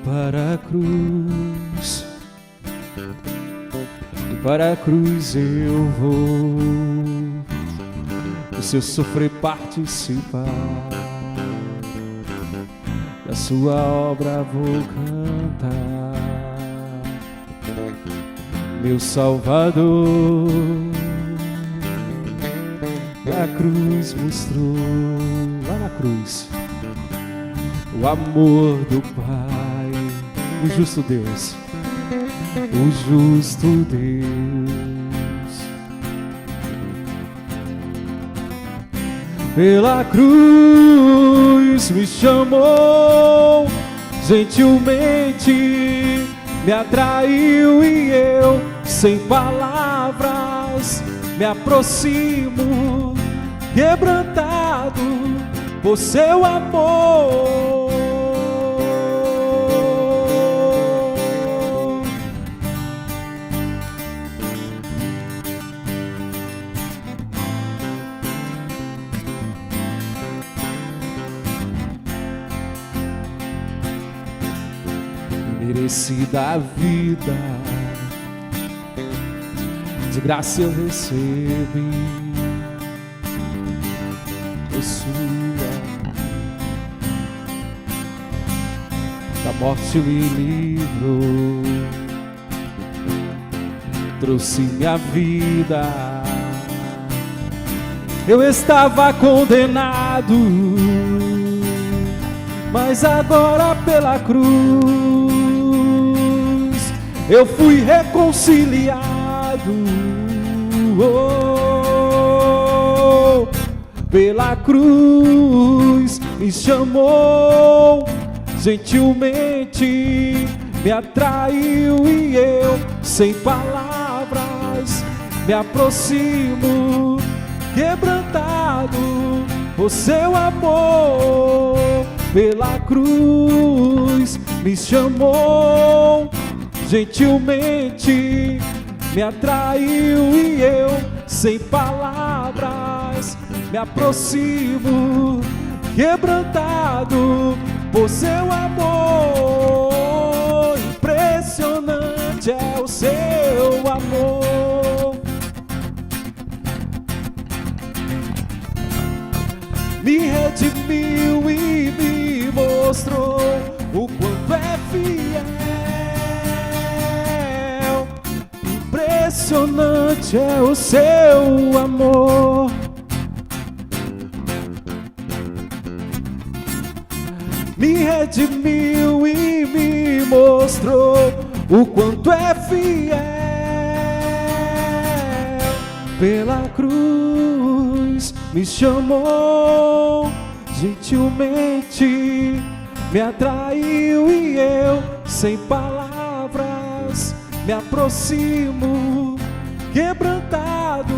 para a cruz, e para a cruz eu vou, do seu sofrer participar, da sua obra vou cantar. Meu Salvador, a cruz mostrou, lá na cruz, o amor do Pai, o justo Deus, o justo Deus. Pela cruz me chamou, gentilmente me atraiu e eu, sem palavras, me aproximo, quebrantado por seu amor. Merecida a vida, de graça eu recebi, por sua, da morte me livrou, trouxe-me a vida. Eu estava condenado, mas agora pela cruz eu fui reconciliado. Oh, pela cruz me chamou, gentilmente me atraiu e eu, sem palavras, me aproximo, quebrantado por seu amor. Pela cruz me chamou, gentilmente me atraiu e eu, sem palavras, me aproximo, quebrantado por seu amor. Impressionante é o seu amor. Me redimiu e me mostrou o quanto é fiel. Impressionante é o seu amor. Me redimiu e me mostrou o quanto é fiel. Pela cruz me chamou, gentilmente me atraiu e eu, sem palavras, me aproximo, quebrantado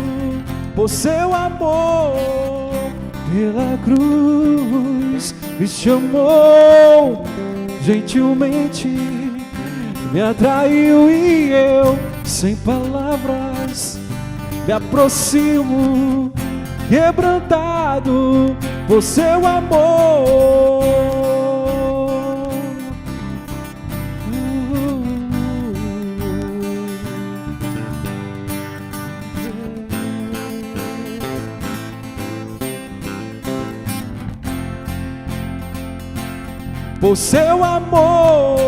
por seu amor. Pela cruz me chamou, gentilmente me atraiu e eu, sem palavras, me aproximo, quebrantado por seu amor. Por seu amor.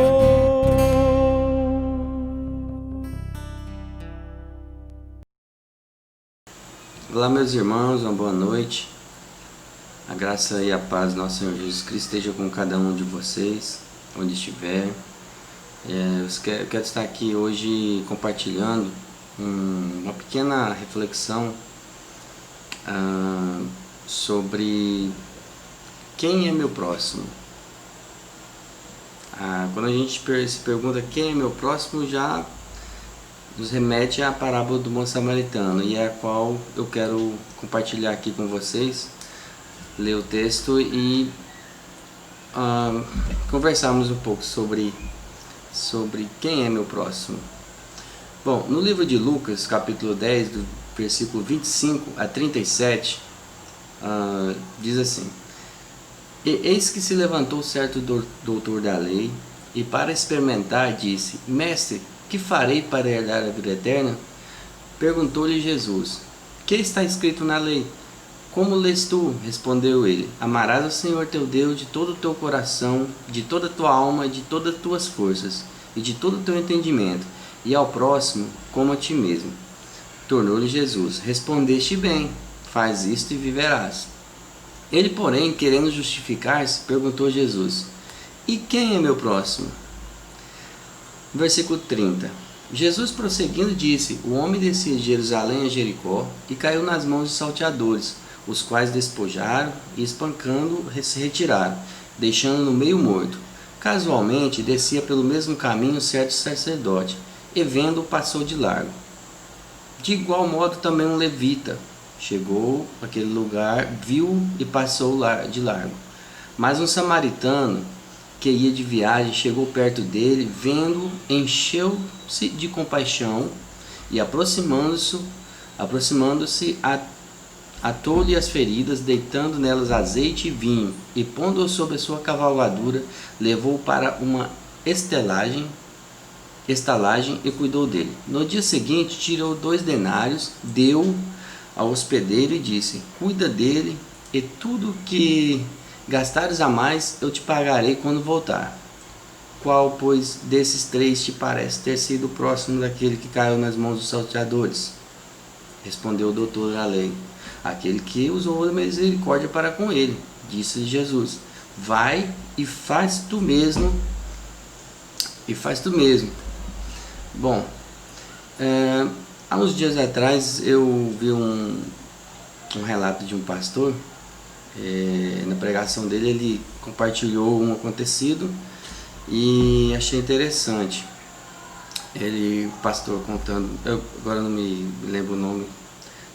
Olá, meus irmãos, uma boa noite. A graça e a paz do nosso Senhor Jesus Cristo esteja com cada um de vocês, onde estiver. Eu quero estar aqui hoje compartilhando uma pequena reflexão sobre quem é meu próximo. Quando a gente se pergunta quem é meu próximo, já nos remete à parábola do bom samaritano, e é a qual eu quero compartilhar aqui com vocês, ler o texto e conversarmos um pouco sobre quem é meu próximo. Bom, no livro de Lucas, capítulo 10, do versículo 25 a 37, diz assim: Eis que se levantou certo doutor da lei, e para experimentar disse: Mestre, que farei para herdar a vida eterna? Perguntou-lhe Jesus: Que está escrito na lei? Como lês tu? Respondeu ele: Amarás ao Senhor teu Deus de todo o teu coração, de toda a tua alma, de todas as tuas forças e de todo o teu entendimento, e ao próximo como a ti mesmo. Tornou-lhe Jesus: Respondeste bem, faz isto e viverás. Ele, porém, querendo justificar-se, perguntou a Jesus: E quem é meu próximo? Versículo 30. Jesus, prosseguindo, disse: O homem descia de Jerusalém a Jericó e caiu nas mãos de salteadores, os quais despojaram e, espancando, se retiraram, deixando no meio morto. Casualmente, descia pelo mesmo caminho certo sacerdote, e vendo-o, passou de largo. De igual modo, também um levita chegou àquele lugar, viu e passou de largo. Mas um samaritano que ia de viagem chegou perto dele, vendo, encheu-se de compaixão e, aproximando-se, atou-lhe as feridas, deitando nelas azeite e vinho, e pondo-o sobre a sua cavalgadura, levou-o para uma estalagem e cuidou dele. No dia seguinte, tirou 2 denários, deu ao hospedeiro e disse: Cuida dele, e tudo que gastares a mais eu te pagarei quando voltar. Qual, pois, desses 3 te parece ter sido o próximo daquele que caiu nas mãos dos salteadores? Respondeu o doutor da lei: Aquele que usou a misericórdia para com ele. Disse Jesus: Vai e faz tu mesmo. Bom, há uns dias atrás eu vi um relato de um pastor. Na pregação dele, ele compartilhou um acontecido e achei interessante. Ele, pastor, contando, eu agora não me lembro o nome,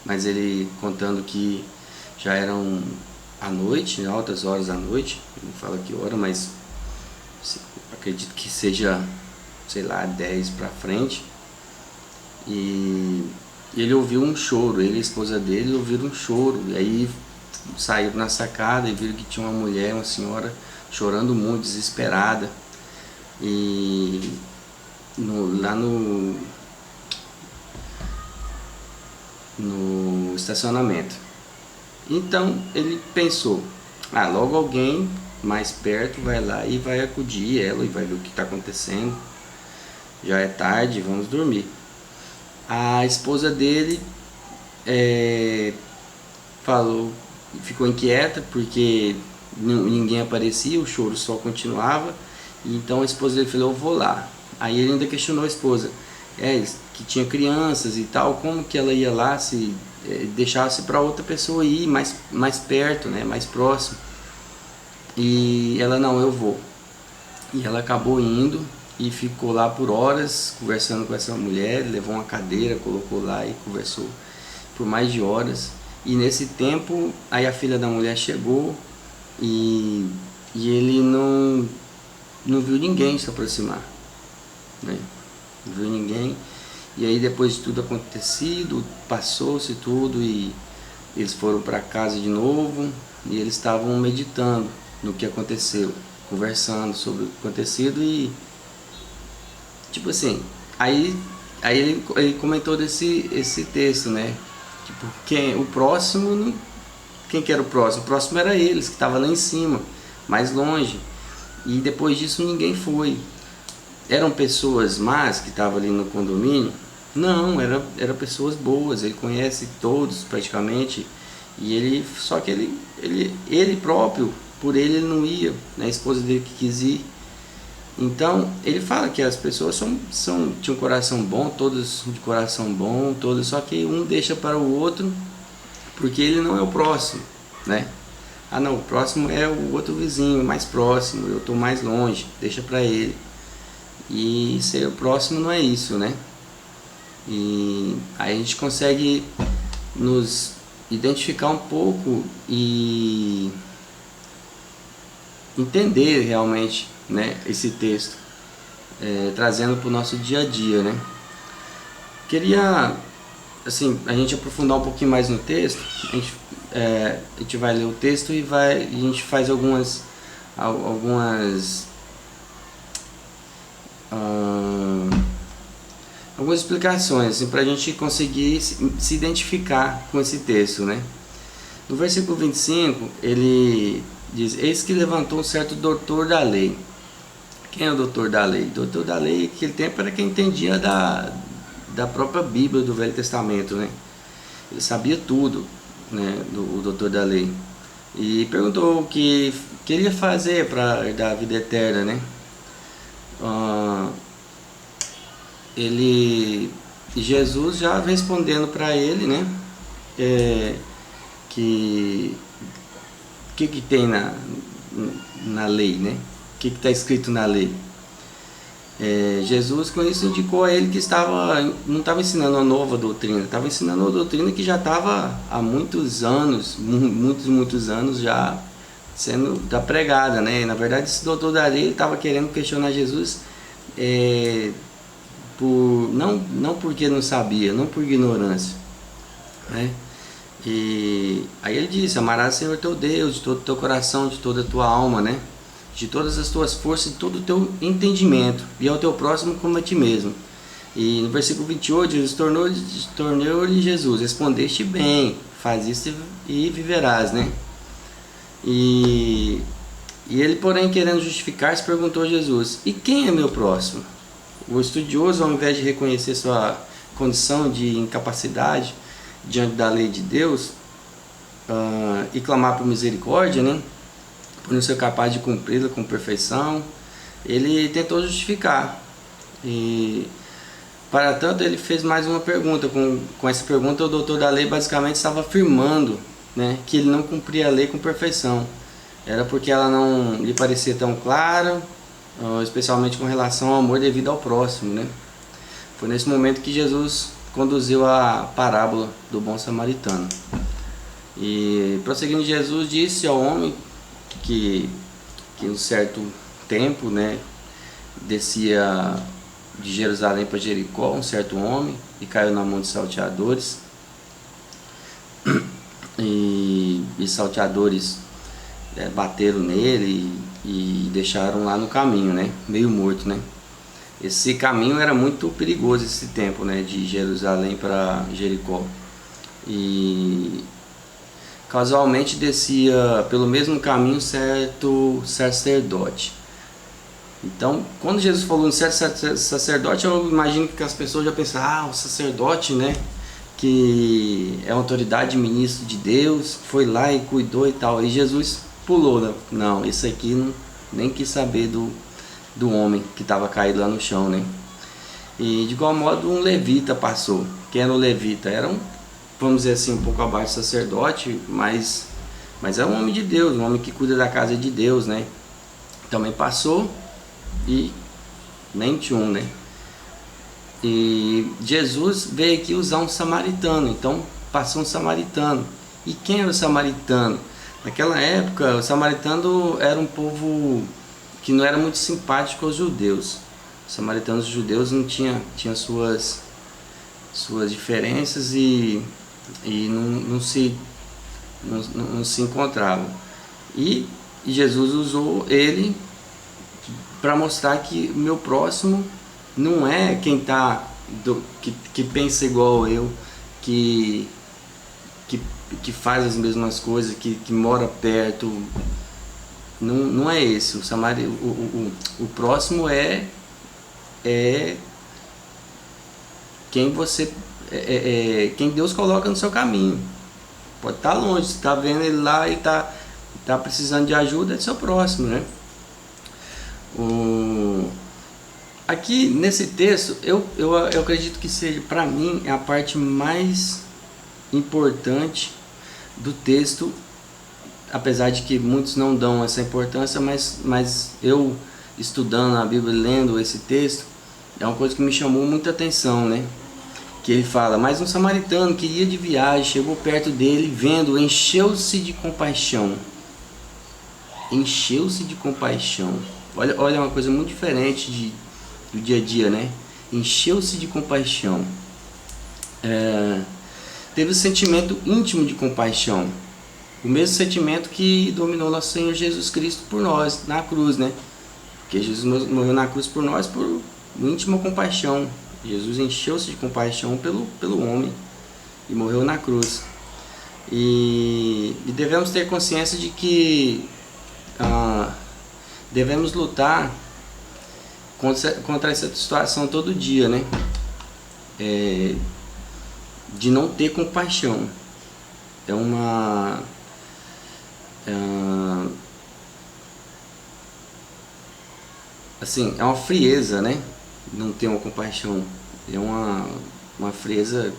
mas ele contando que já eram à noite, altas horas da noite, não fala que hora, mas acredito que seja, sei lá, 10 para frente, e ele ouviu um choro, ele e a esposa dele ouviram um choro, e aí saíram na sacada e viram que tinha uma senhora chorando muito, desesperada, e lá no estacionamento. Então ele pensou: logo alguém mais perto vai lá e vai acudir ela e vai ver o que está acontecendo. Já é tarde, vamos dormir. A esposa dele ficou inquieta porque ninguém aparecia, o choro só continuava. Então a esposa dele falou: eu vou lá. Aí ele ainda questionou a esposa, que tinha crianças e tal, como que ela ia lá se deixasse para outra pessoa ir mais perto, né, mais próximo. E ela: não, eu vou. E ela acabou indo e ficou lá por horas conversando com essa mulher, levou uma cadeira, colocou lá e conversou por mais de horas. E nesse tempo, aí a filha da mulher chegou e ele não viu ninguém se aproximar, né? Não viu ninguém. E aí, depois de tudo acontecido, passou-se tudo e eles foram para casa de novo e eles estavam meditando no que aconteceu, conversando sobre o acontecido e, tipo assim, aí ele comentou esse texto, né? Tipo, quem que era o próximo? O próximo era eles, que estava lá em cima, mais longe. E depois disso ninguém foi. Eram pessoas más que estavam ali no condomínio? Não, eram pessoas boas, ele conhece todos praticamente. E só que ele próprio, por ele não ia, né? A esposa dele que quis ir. Então, ele fala que as pessoas tinham um coração bom, todos de coração bom, todos, só que um deixa para o outro, porque ele não é o próximo, né? Não, o próximo é o outro vizinho, mais próximo, eu estou mais longe, deixa para ele. E ser o próximo não é isso, né? E aí a gente consegue nos identificar um pouco e entender realmente, né, esse texto, trazendo para o nosso dia a dia, né? Queria, assim, a gente aprofundar um pouquinho mais no texto. A gente vai ler o texto e a gente faz algumas algumas explicações assim, para a gente conseguir se identificar com esse texto, né? No versículo 25, ele diz: eis que levantou um certo doutor da lei. Quem é o doutor da lei? O doutor da lei, naquele tempo, era quem entendia da própria Bíblia, do Velho Testamento, né? Ele sabia tudo, né, o doutor da lei. E perguntou o que queria fazer para herdar a vida eterna, né? Jesus já respondendo para ele, né? Que tem na lei, né? O que está escrito na lei? Jesus com isso indicou a ele que não estava ensinando uma nova doutrina, estava ensinando uma doutrina que já estava há muitos anos, muitos anos já sendo pregada, né? Na verdade, esse doutor da lei estava querendo questionar Jesus, não porque não sabia, não por ignorância, né? E aí ele disse: amarás o Senhor teu Deus de todo o teu coração, de toda a tua alma, né? De todas as tuas forças, de todo o teu entendimento, e ao teu próximo como a ti mesmo. E no versículo 28, Jesus tornou-lhe Jesus: respondeste bem, faz isso e viverás, né? E ele, porém, querendo justificar-se, perguntou a Jesus: e quem é meu próximo? O estudioso, ao invés de reconhecer sua condição de incapacidade diante da lei de Deus, e clamar por misericórdia, né, por não ser capaz de cumpri-la com perfeição, ele tentou justificar. E para tanto, ele fez mais uma pergunta. Com essa pergunta, o doutor da lei basicamente estava afirmando, né, que ele não cumpria a lei com perfeição. Era porque ela não lhe parecia tão clara, especialmente com relação ao amor devido ao próximo, né? Foi nesse momento que Jesus conduziu a parábola do bom samaritano. E prosseguindo, Jesus disse ao homem que um certo tempo, né, descia de Jerusalém para Jericó um certo homem e caiu na mão de salteadores. E salteadores bateram nele e deixaram lá no caminho, né, meio morto, né? Esse caminho era muito perigoso, esse tempo, né, de Jerusalém para Jericó. E casualmente descia pelo mesmo caminho certo sacerdote. Então, quando Jesus falou em certo sacerdote, eu imagino que as pessoas já pensaram: o sacerdote, né, que é autoridade, ministro de Deus, foi lá e cuidou e tal. E Jesus pulou, né? Não, esse aqui nem quis saber do homem que estava caído lá no chão, né? E de igual modo, um levita passou. Quem era o levita? Era vamos dizer assim, um pouco abaixo do sacerdote, mas é um homem de Deus, um homem que cuida da casa de Deus, né? Também passou e nem tinha um, né? E Jesus veio aqui usar um samaritano, então passou um samaritano. E quem era o samaritano? Naquela época, o samaritano era um povo que não era muito simpático aos judeus. Os samaritanos e os judeus não tinham suas diferenças e não se encontravam. E Jesus usou ele para mostrar que o meu próximo não é quem que pensa igual eu, que faz as mesmas coisas, que mora perto. Não é esse. O próximo é quem você quem Deus coloca no seu caminho. Pode estar longe, você está vendo ele lá e está precisando de ajuda, é seu próximo, né? Aqui nesse texto, eu acredito que seja, para mim, é a parte mais importante do texto, apesar de que muitos não dão essa importância, mas eu, estudando a Bíblia, lendo esse texto, é uma coisa que me chamou muita atenção, né? Que ele fala: mas um samaritano que ia de viagem chegou perto dele, vendo, encheu-se de compaixão. Encheu-se de compaixão. Olha, uma coisa muito diferente do dia a dia, né? Encheu-se de compaixão. Teve o sentimento íntimo de compaixão. O mesmo sentimento que dominou nosso Senhor Jesus Cristo por nós, na cruz, né? Porque Jesus morreu na cruz por nós, íntima compaixão. Jesus encheu-se de compaixão pelo homem e morreu na cruz. E devemos ter consciência de que devemos lutar contra essa situação todo dia, né? De não ter compaixão. É uma frieza, né? Não ter uma compaixão. É uma frieza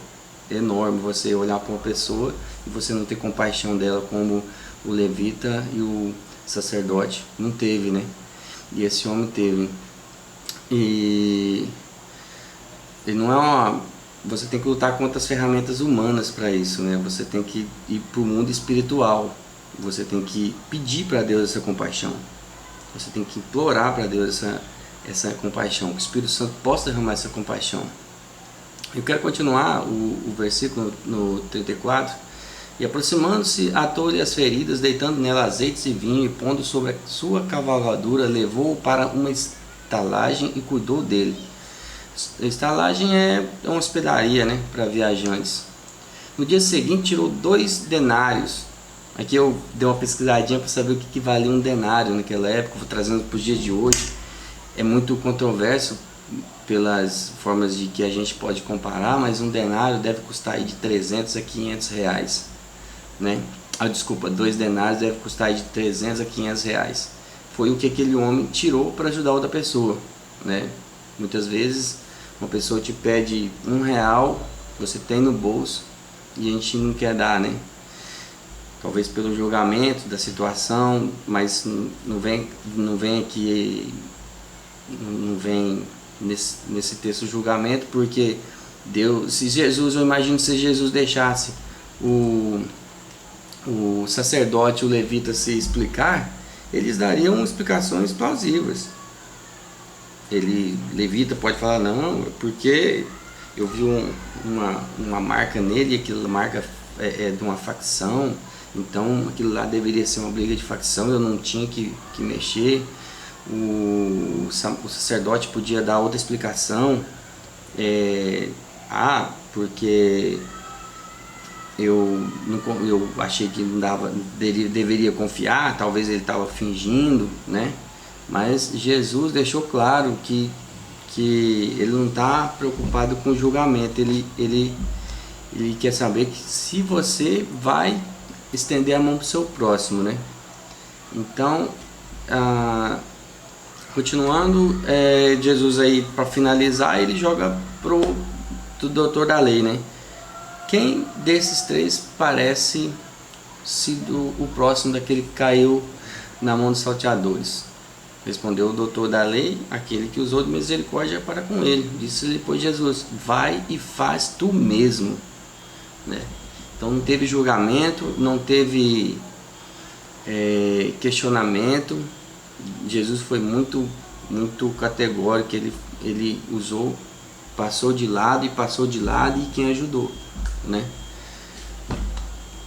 enorme você olhar para uma pessoa e você não ter compaixão dela, como o levita e o sacerdote não teve, né? E esse homem teve. E não é você tem que lutar contra as ferramentas humanas para isso, né? Você tem que ir para o mundo espiritual. Você tem que pedir para Deus essa compaixão. Você tem que implorar para Deus essa compaixão, que o Espírito Santo possa derramar essa compaixão. Eu quero continuar o versículo no 34. E aproximando-se, atou-lhe as feridas, deitando nela azeites e vinho, e pondo sobre a sua cavalgadura, levou-o para uma estalagem e cuidou dele. A estalagem é uma hospedaria, né, para viajantes. No dia seguinte tirou 2 denários. Aqui eu dei uma pesquisadinha para saber o que valia um denário naquela época, vou trazendo para os dias de hoje. É muito controverso pelas formas de que a gente pode comparar, mas um denário deve custar aí de 300 a 500 reais, né? 2 denários deve custar aí de 300 a 500 reais. Foi o que aquele homem tirou para ajudar outra pessoa, né? Muitas vezes uma pessoa te pede R$1, você tem no bolso e a gente não quer dar, né? Talvez pelo julgamento da situação, mas não vem nesse texto julgamento, porque Deus, se Jesus, eu imagino se Jesus deixasse o sacerdote e o levita se explicar, eles dariam explicações plausíveis. Levita pode falar, não, porque eu vi uma marca nele, e aquela marca é de uma facção, então aquilo lá deveria ser uma briga de facção, eu não tinha que mexer. O sacerdote podia dar outra explicação, porque eu achei que não dava, deveria confiar, talvez ele estava fingindo, né? Mas Jesus deixou claro que ele não está preocupado com o julgamento, ele quer saber que se você vai estender a mão para o seu próximo, né? Então, continuando, Jesus aí, para finalizar, ele joga pro doutor da lei, né? Quem desses 3 parece sido o próximo daquele que caiu na mão dos salteadores? Respondeu o doutor da lei, aquele que usou de misericórdia para com ele. Disse-lhe, pois, Jesus, vai e faz tu mesmo, né? Então não teve julgamento, não teve questionamento. Jesus foi muito categórico, ele usou, passou de lado e quem ajudou, né?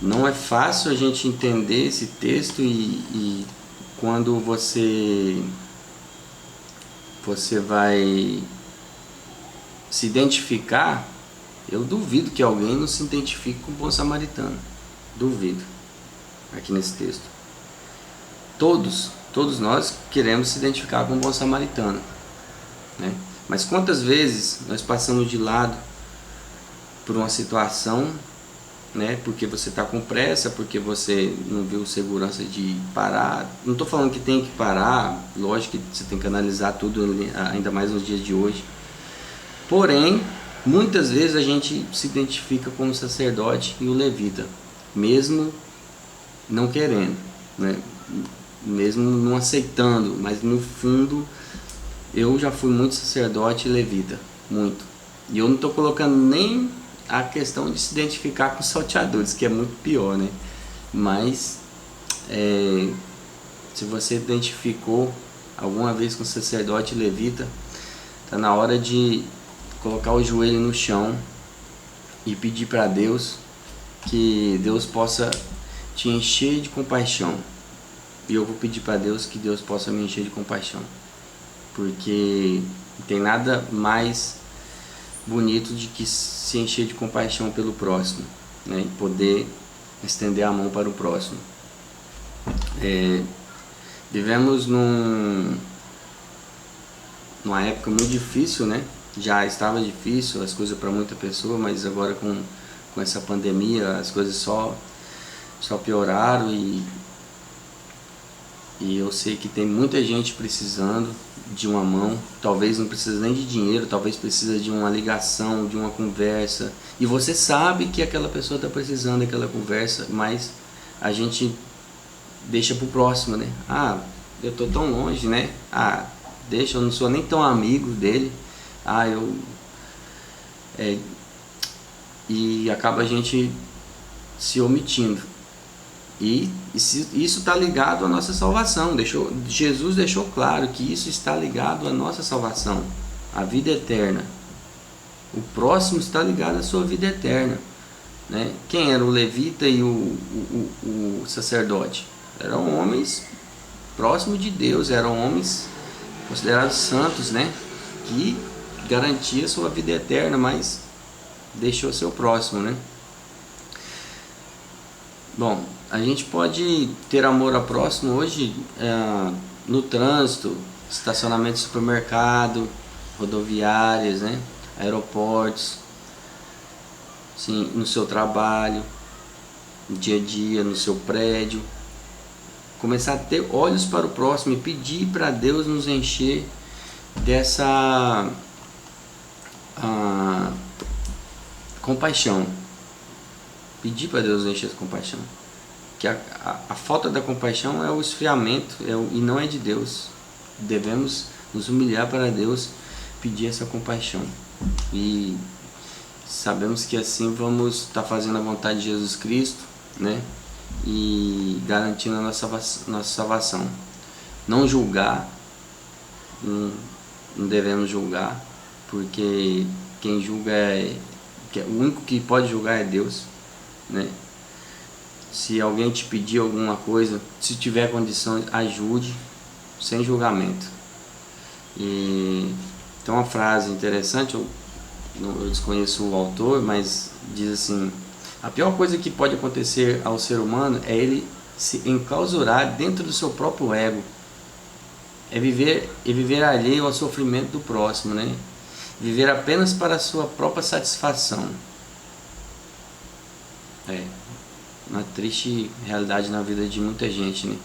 Não é fácil a gente entender esse texto e quando você vai se identificar, eu duvido que alguém não se identifique com o bom samaritano, duvido, aqui nesse texto. Todos nós queremos se identificar com o bom samaritano, né? Mas quantas vezes nós passamos de lado por uma situação, né? Porque você está com pressa, porque você não viu segurança de parar. Não estou falando que tem que parar, lógico que você tem que analisar tudo, ainda mais nos dias de hoje. Porém, muitas vezes a gente se identifica como o sacerdote e o levita, mesmo não querendo, né? Mesmo não aceitando, mas no fundo eu já fui muito sacerdote e levita, muito. E eu não estou colocando nem a questão de se identificar com os salteadores, que é muito pior, né? Mas se você identificou alguma vez com sacerdote e levita, está na hora de colocar o joelho no chão e pedir para Deus que Deus possa te encher de compaixão. E eu vou pedir para Deus que Deus possa me encher de compaixão, porque Não tem nada mais bonito de que se encher de compaixão pelo próximo, né? E poder estender a mão para o próximo. Vivemos numa época muito difícil, né? Já estava difícil as coisas para muita pessoa, mas agora com essa pandemia as coisas só pioraram, e eu sei que tem muita gente precisando de uma mão. Talvez não precisa nem de dinheiro, talvez precisa de uma ligação, de uma conversa, e você sabe que aquela pessoa está precisando daquela conversa, mas a gente deixa pro próximo, né? Eu tô tão longe, né? Deixa, eu não sou nem tão amigo dele. E acaba a gente se omitindo. E isso está ligado à nossa salvação. Jesus deixou claro que isso está ligado à nossa salvação, à vida eterna. O próximo está ligado à sua vida eterna, né? Quem era o levita e o sacerdote? Eram homens próximos de Deus, eram homens considerados santos, né? Que garantia sua vida eterna, mas deixou seu próximo, né? Bom, a gente pode ter amor ao próximo hoje no trânsito, estacionamento de supermercado, rodoviárias, né? Aeroportos, sim, no seu trabalho, no dia a dia, no seu prédio. Começar a ter olhos para o próximo e pedir para Deus nos encher dessa compaixão. Pedir para Deus nos encher de compaixão. Que a falta da compaixão é o esfriamento, e não é de Deus. Devemos nos humilhar para Deus, pedir essa compaixão. E sabemos que assim vamos estar fazendo a vontade de Jesus Cristo, né? E garantindo a nossa salvação. Não julgar, não devemos julgar, porque quem julga o único que pode julgar é Deus, né? Se alguém te pedir alguma coisa, se tiver condições, ajude, sem julgamento. E tem uma frase interessante, eu desconheço o autor, mas diz assim: a pior coisa que pode acontecer ao ser humano é ele se enclausurar dentro do seu próprio ego. É viver alheio ao sofrimento do próximo, né? Viver apenas para a sua própria satisfação. Uma triste realidade na vida de muita gente, né?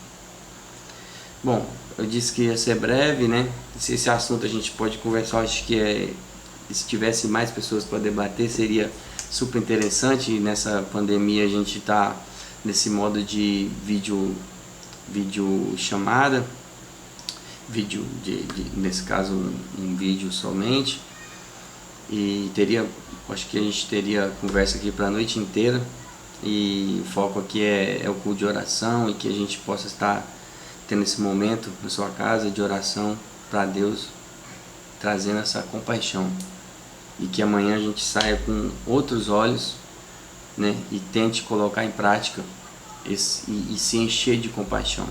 Bom, eu disse que ia ser breve, né? Esse assunto a gente pode conversar, acho que se tivesse mais pessoas para debater seria super interessante. Nessa pandemia a gente está nesse modo de vídeo chamada, nesse caso um vídeo somente, e acho que a gente teria conversa aqui para a noite inteira, e o foco aqui é o culto de oração, e que a gente possa estar tendo esse momento na sua casa de oração para Deus, trazendo essa compaixão, e que amanhã a gente saia com outros olhos, né, e tente colocar em prática e se encher de compaixão.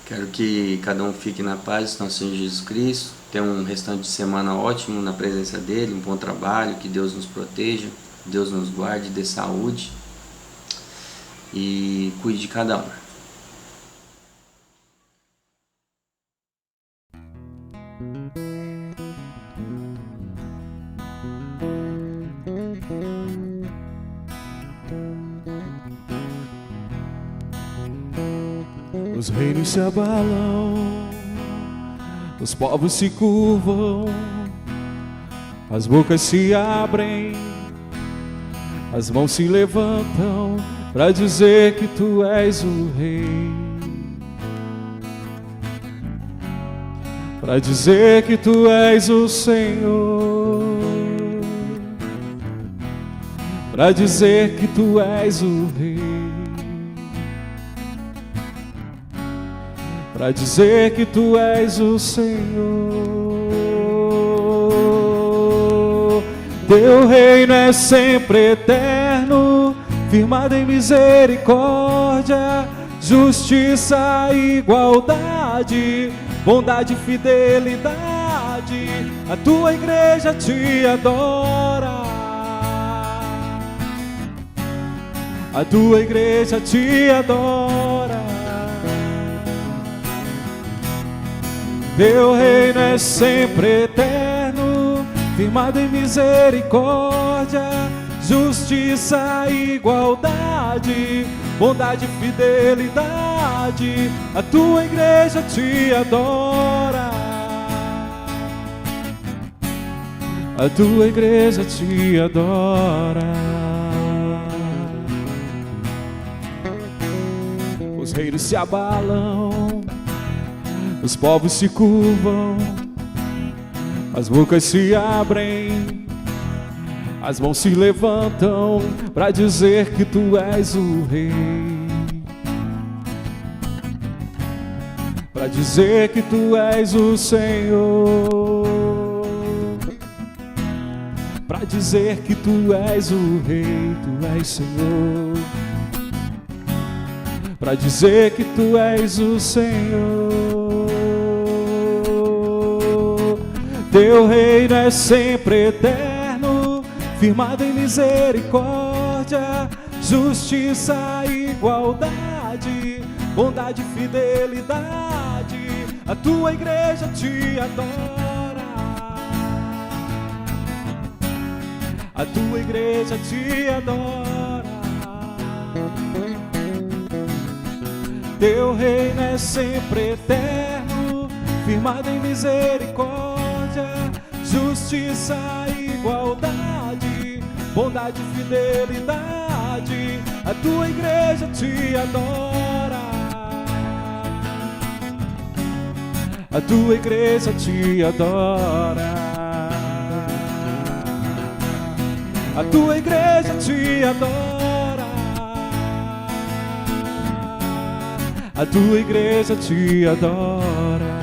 Quero que cada um fique na paz do nosso Senhor Jesus Cristo, tenha um restante de semana ótimo na presença dele, um bom trabalho, que Deus nos proteja, Deus nos guarde, dê saúde e cuide de cada um. Os reinos se abalam, os povos se curvam, as bocas se abrem, as mãos se levantam para dizer que tu és o rei, para dizer que tu és o Senhor, para dizer que tu és o rei, para dizer que tu és o Senhor. Teu reino é sempre eterno, firmado em misericórdia, justiça e igualdade. bondade e fidelidade, a tua igreja te adora. A tua igreja te adora. Teu reino é sempre eterno, firmado em misericórdia, justiça e igualdade, bondade e fidelidade, a tua igreja te adora. A tua igreja te adora. Os reinos se abalam, os povos se curvam, as bocas se abrem, as mãos se levantam para dizer que tu és o rei, para dizer que tu és o Senhor, para dizer que tu és o rei, tu és Senhor, para dizer que tu és o Senhor. Teu reino é sempre eterno, firmado em misericórdia, justiça e igualdade, bondade e fidelidade, a tua igreja te adora. A tua igreja te adora. Teu reino é sempre eterno, firmado em misericórdia, justiça e igualdade, bondade e fidelidade, a tua igreja te adora. A tua igreja te adora. A tua igreja te adora. A tua igreja te adora.